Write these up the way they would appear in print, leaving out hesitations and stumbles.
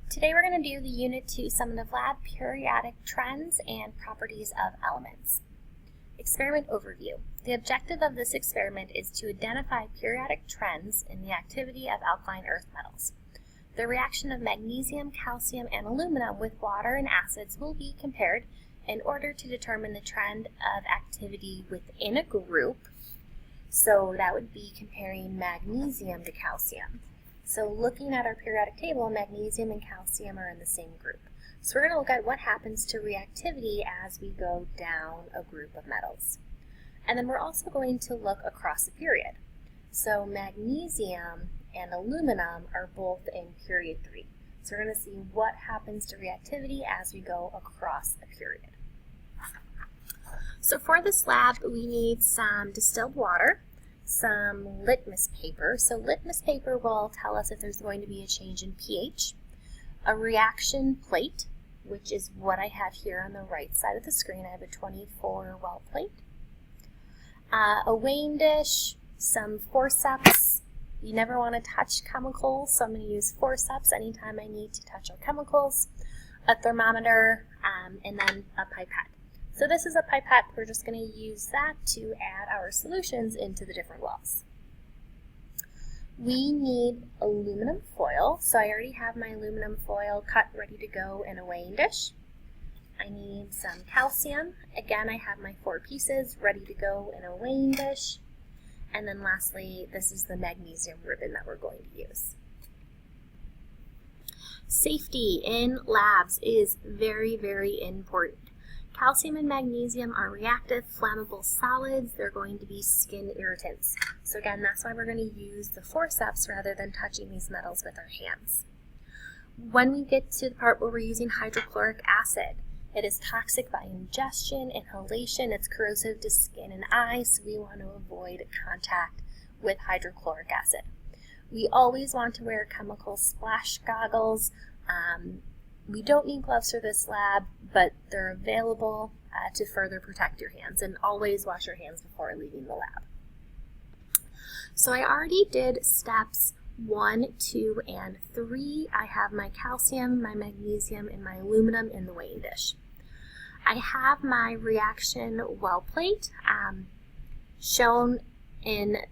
Today we're going to do the Unit 2 Summative Lab Periodic Trends and Properties of Elements. Experiment Overview. The objective of this experiment is to identify periodic trends in the activity of alkaline earth metals. The reaction of magnesium, calcium, and aluminum with water and acids will be compared in order to determine the trend of activity within a group. So that would be comparing magnesium to calcium. So looking at our periodic table, magnesium and calcium are in the same group. So we're going to look at what happens to reactivity as we go down a group of metals. And then we're also going to look across a period. So magnesium and aluminum are both in period 3. So we're going to see what happens to reactivity as we go across a period. So for this lab, we need some distilled water, some litmus paper. So litmus paper will tell us if there's going to be a change in pH, a reaction plate, which is what I have here on the right side of the screen. I have a 24 well plate, a weighing dish, some forceps. You never want to touch chemicals, so I'm going to use forceps anytime I need to touch our chemicals, a thermometer, and then a pipette. So this is a pipette. We're just going to use that to add our solutions into the different wells. We need aluminum foil. So I already have my aluminum foil cut ready to go in a weighing dish. I need some calcium. Again, I have my 4 pieces ready to go in a weighing dish. And then lastly, this is the magnesium ribbon that we're going to use. Safety in labs is very, very important. Calcium and magnesium are reactive, flammable solids. They're going to be skin irritants. So again, that's why we're going to use the forceps rather than touching these metals with our hands. When we get to the part where we're using hydrochloric acid, it is toxic by ingestion, inhalation, it's corrosive to skin and eyes, so we want to avoid contact with hydrochloric acid. We always want to wear chemical splash goggles. We don't need gloves for this lab, but they're available to further protect your hands, and always wash your hands before leaving the lab. So I already did steps 1, 2, and 3. I have my calcium, my magnesium, and my aluminum in the weighing dish. I have my reaction well plate shown in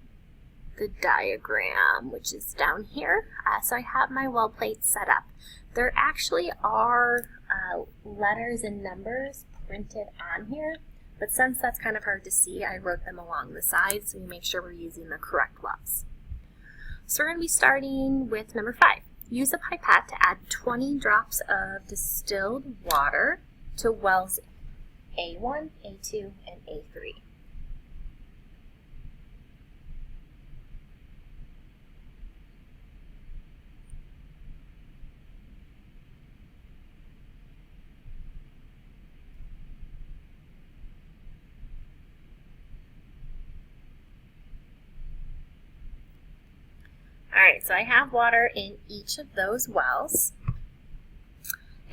the diagram, which is down here. So I have my well plate set up. There actually are letters and numbers printed on here, but since that's kind of hard to see, I wrote them along the side so we make sure we're using the correct wells. So we're going to be starting with number 5. Use a pipette to add 20 drops of distilled water to wells A1, A2, and A3. Alright, so I have water in each of those wells,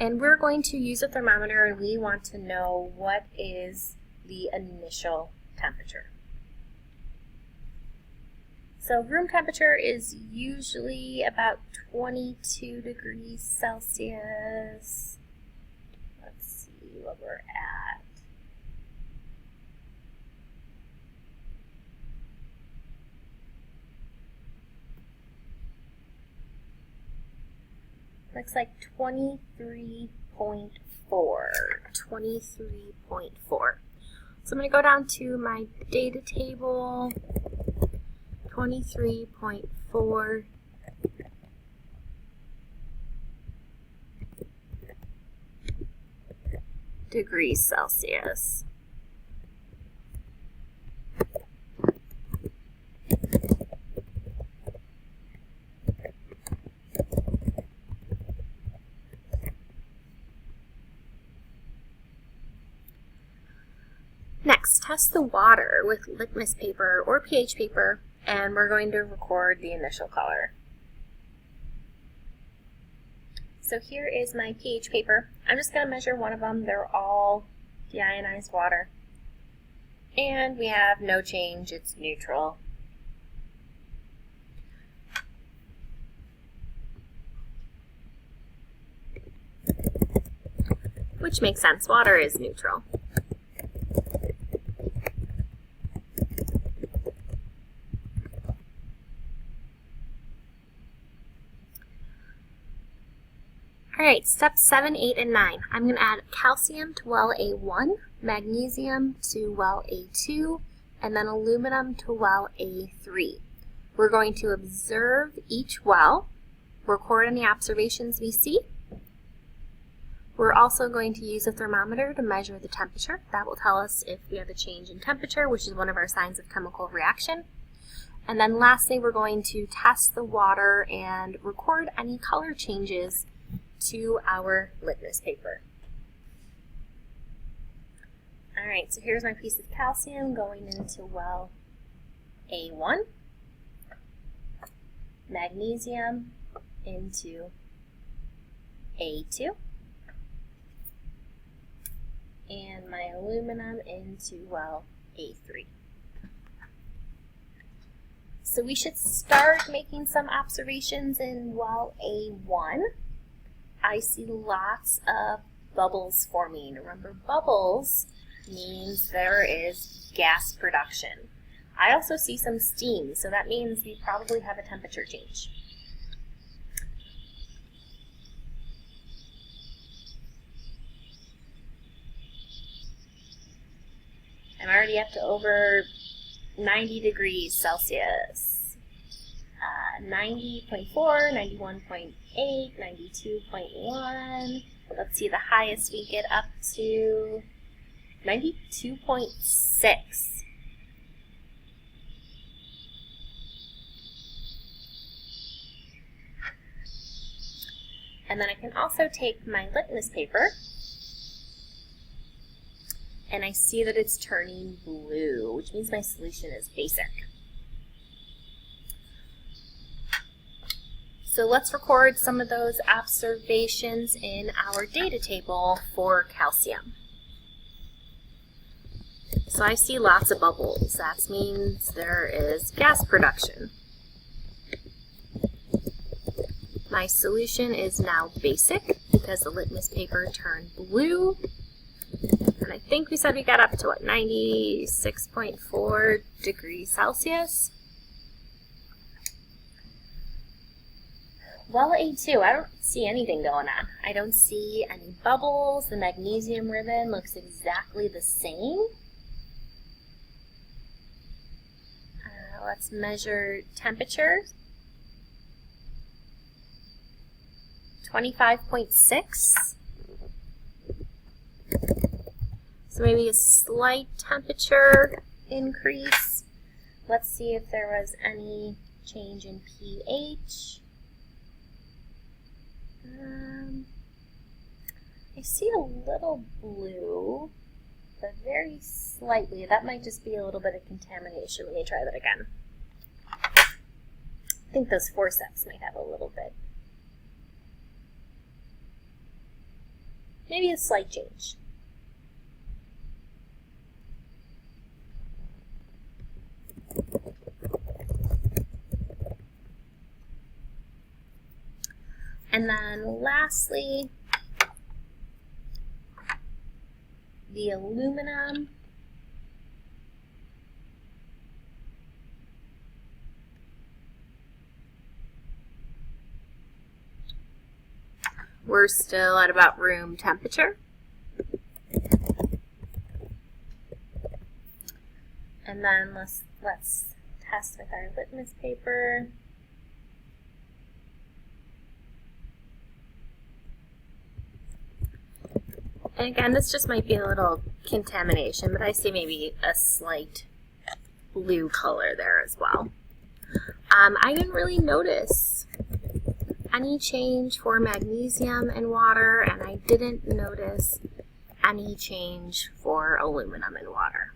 and we're going to use a thermometer, and we want to know what is the initial temperature. So room temperature is usually about 22 degrees Celsius. Let's see what we're at. Looks like 23.4. 23.4. So I'm going to go down to my data table. 23.4 degrees Celsius. Next, test the water with litmus paper or pH paper, and we're going to record the initial color. So here is my pH paper. I'm just going to measure one of them. They're all deionized water. And we have no change, it's neutral. which makes sense. Water is neutral. All right, steps 7, 8, and 9. I'm going to add calcium to well A1, magnesium to well A2, and then aluminum to well A3. We're going to observe each well, record any observations we see. We're also going to use a thermometer to measure the temperature. That will tell us if we have a change in temperature, which is one of our signs of chemical reaction. And then lastly, we're going to test the water and record any color changes to our litmus paper. All right, so here's my piece of calcium going into well A1, magnesium into A2, and my aluminum into well A3. So we should start making some observations in well A1. I see lots of bubbles forming. Remember, bubbles means there is gas production. I also see some steam, so that means we probably have a temperature change. I'm already up to over 90 degrees Celsius. 90.4, 91.8, 92.1. Let's see, the highest we get up to 92.6. And then I can also take my litmus paper, and I see that it's turning blue, which means my solution is basic. So let's record some of those observations in our data table for calcium. So I see lots of bubbles. That means there is gas production. My solution is now basic because the litmus paper turned blue. And I think we said we got up to, what, 96.4 degrees Celsius. Well, A2, I don't see anything going on. I don't see any bubbles. The magnesium ribbon looks exactly the same. Let's measure temperature. 25.6. So maybe a slight temperature increase. Let's see if there was any change in pH. I see a little blue, but very slightly. That might just be a little bit of contamination. Let me try that again. I think those forceps might have a little bit. Maybe a slight change. And then lastly, the aluminum. We're still at about room temperature. And then let's test with our litmus paper. And again, this just might be a little contamination, but I see maybe a slight blue color there as well. I didn't really notice any change for magnesium in water, and I didn't notice any change for aluminum in water.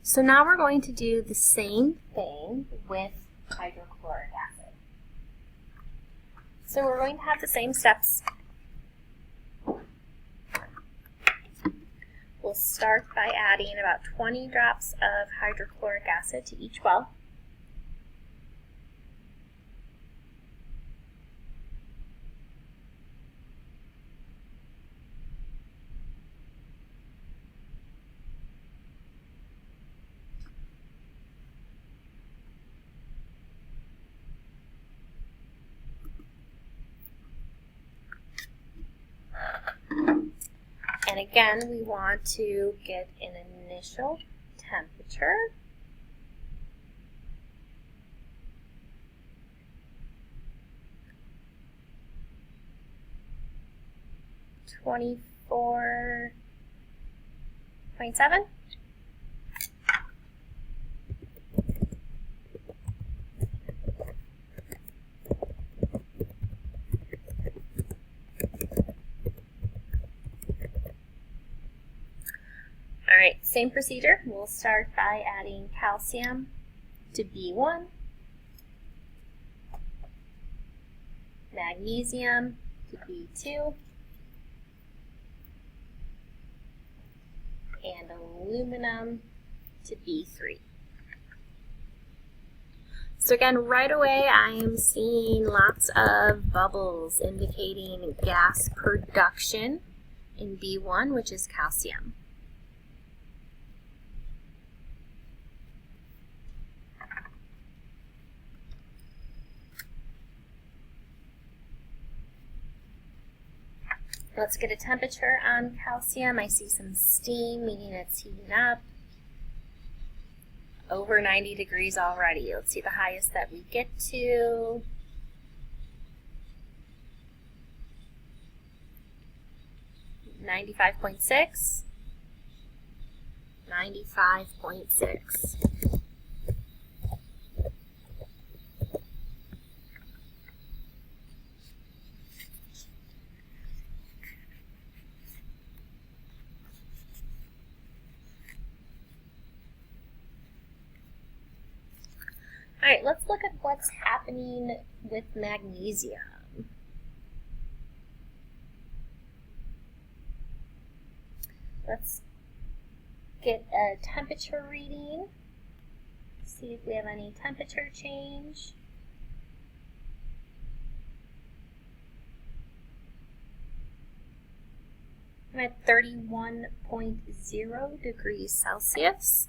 So now we're going to do the same thing with hydrochloric acid. So we're going to have the same steps. We'll start by adding about 20 drops of hydrochloric acid to each well. And again, we want to get an initial temperature. $24.7. All right, same procedure. We'll start by adding calcium to B1, magnesium to B2, and aluminum to B3. So again, right away I am seeing lots of bubbles indicating gas production in B1, which is calcium. Let's get a temperature on calcium. I see some steam, meaning it's heating up. Over 90 degrees already. Let's see the highest that we get to. $95.6. 95.6. All right, let's look at what's happening with magnesium. Let's get a temperature reading. See if we have any temperature change. I'm at 31.0 degrees Celsius.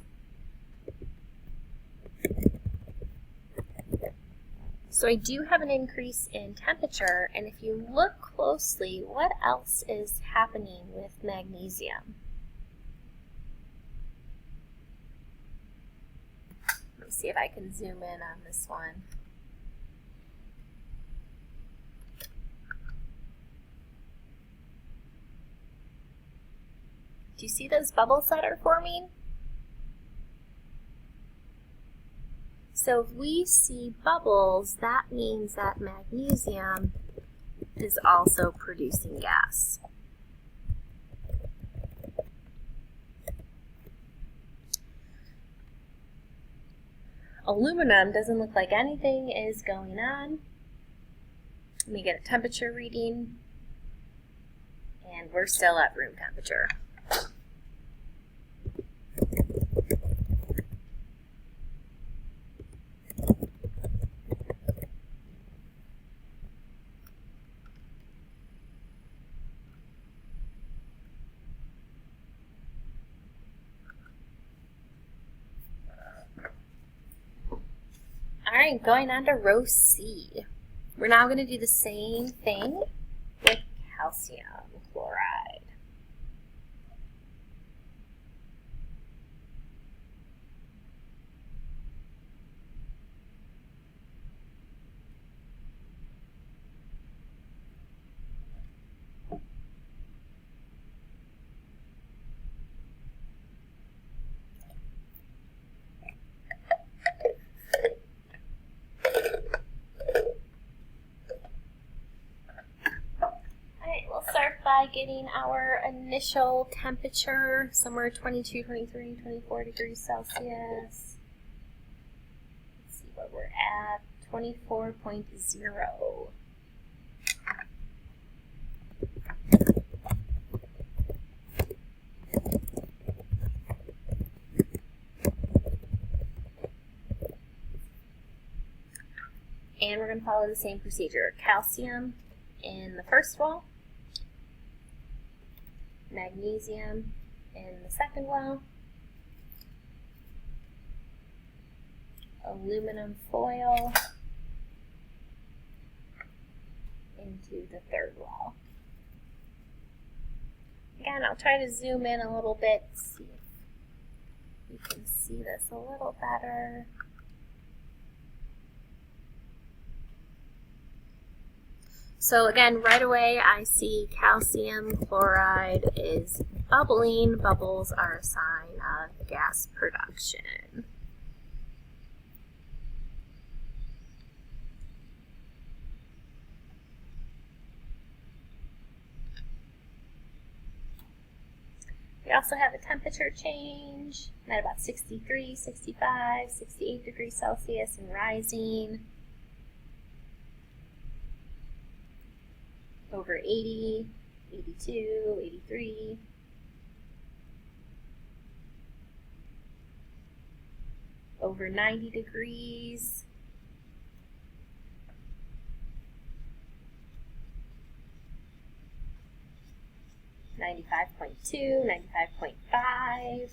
So I do have an increase in temperature, and if you look closely, what else is happening with magnesium? Let me see if I can zoom in on this one. Do you see those bubbles that are forming? So if we see bubbles, that means that magnesium is also producing gas. Aluminum doesn't look like anything is going on. Let me get a temperature reading, and we're still at room temperature. All right, going on to row C. We're now going to do the same thing with calcium chloride. By getting our initial temperature, somewhere 22, 23, 24 degrees Celsius. Let's see what we're at, 24.0. And we're going to follow the same procedure. Calcium in the first well, magnesium in the second well, aluminum foil into the third well. again, I'll try to zoom in a little bit, see if you can see this a little better. So again, right away I see calcium chloride is bubbling. Bubbles are a sign of gas production. We also have a temperature change at about 63, 65, 68 degrees Celsius and rising. Over 80, 82, 83. Over 90 degrees. 95.2, 95.5,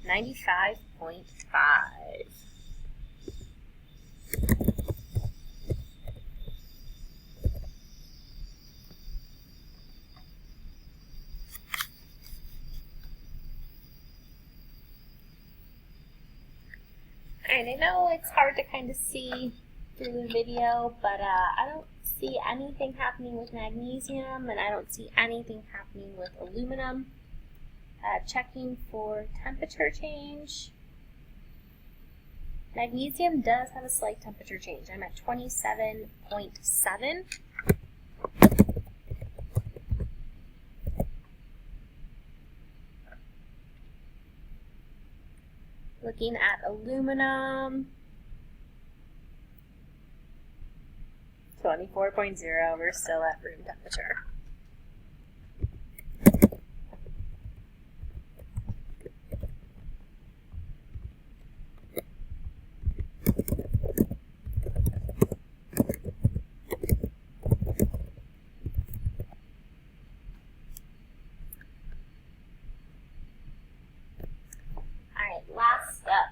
95.5. Alright, I know it's hard to kind of see through the video, but I don't see anything happening with magnesium, and I don't see anything happening with aluminum. Checking for temperature change. Magnesium does have a slight temperature change. I'm at 27.7. Looking at aluminum, 24.0, we're still at room temperature. Last step,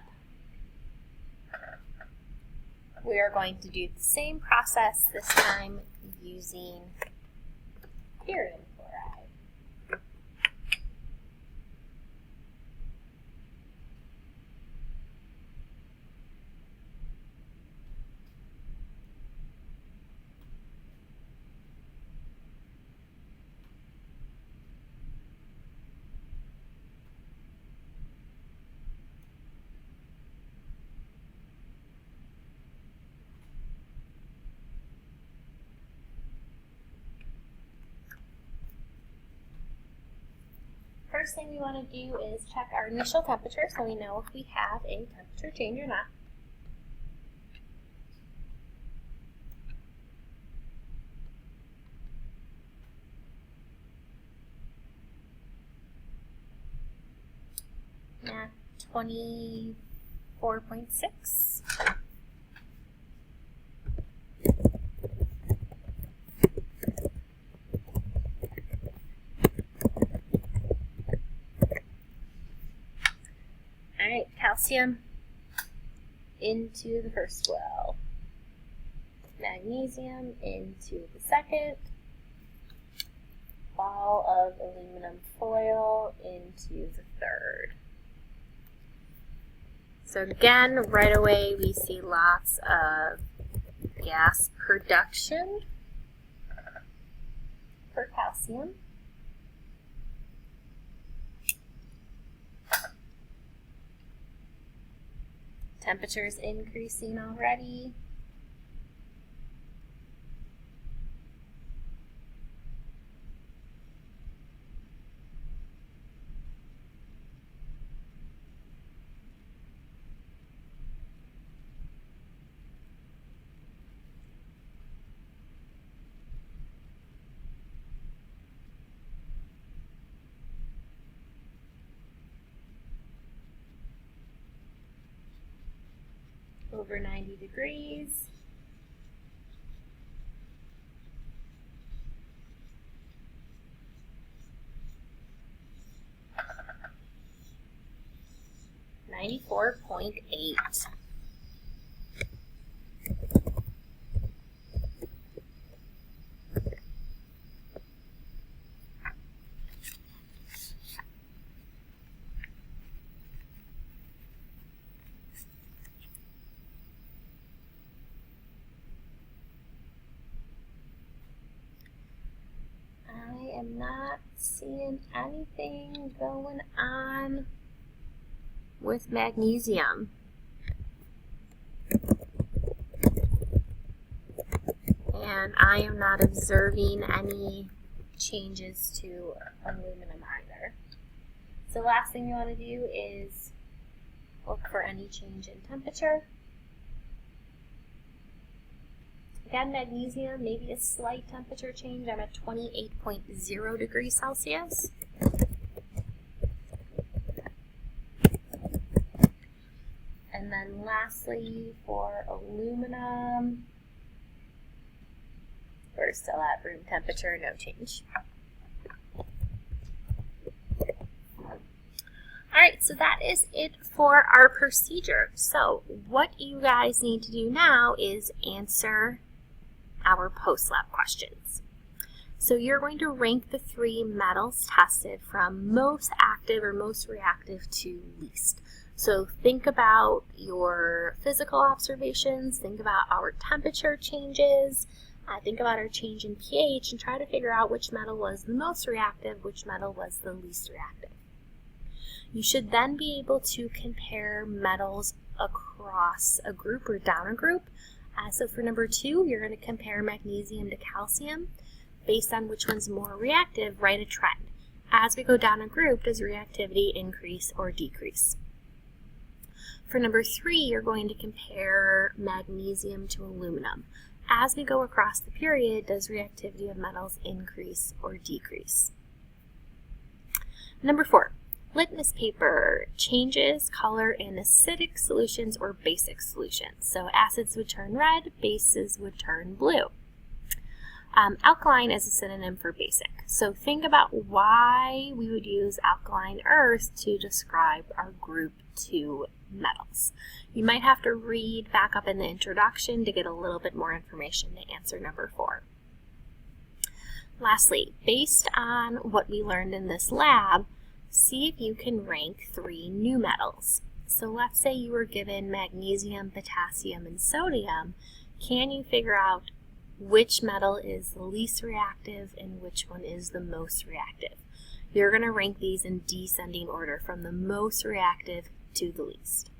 we are going to do the same process, this time using barium chloride. First thing we want to do is check our initial temperature so we know if we have a temperature change or not. At 24.6. Alright, calcium into the first well. Magnesium into the second. Ball of aluminum foil into the third. So again, right away we see lots of gas production for calcium. Temperature's increasing already. Over 90 degrees. .8. am not seeing anything going on with magnesium. And I am not observing any changes to aluminum either. So last thing you want to do is look for any change in temperature. Again, magnesium, maybe a slight temperature change. I'm at 28.0 degrees Celsius. And then lastly, for aluminum, we're still at room temperature, no change. Alright, so that is it for our procedure. So what you guys need to do now is answer our post-lab questions. So you're going to rank the 3 metals tested from most active or most reactive to least. So think about your physical observations, think about our temperature changes, think about our change in pH, and try to figure out which metal was the most reactive, which metal was the least reactive. You should then be able to compare metals across a group or down a group. So for number 2, you're going to compare magnesium to calcium. Based on which one's more reactive, write a trend. As we go down a group, does reactivity increase or decrease? For number 3, you're going to compare magnesium to aluminum. As we go across the period, does reactivity of metals increase or decrease? Number 4, litmus paper changes color in acidic solutions or basic solutions. So acids would turn red, bases would turn blue. Alkaline is a synonym for basic. So think about why we would use alkaline earth to describe our group 2 metals. You might have to read back up in the introduction to get a little bit more information to answer number 4. Lastly, based on what we learned in this lab, see if you can rank 3 new metals. So let's say you were given magnesium, potassium, and sodium. Can you figure out which metal is the least reactive and which one is the most reactive? You're going to rank these in descending order from the most reactive to the least.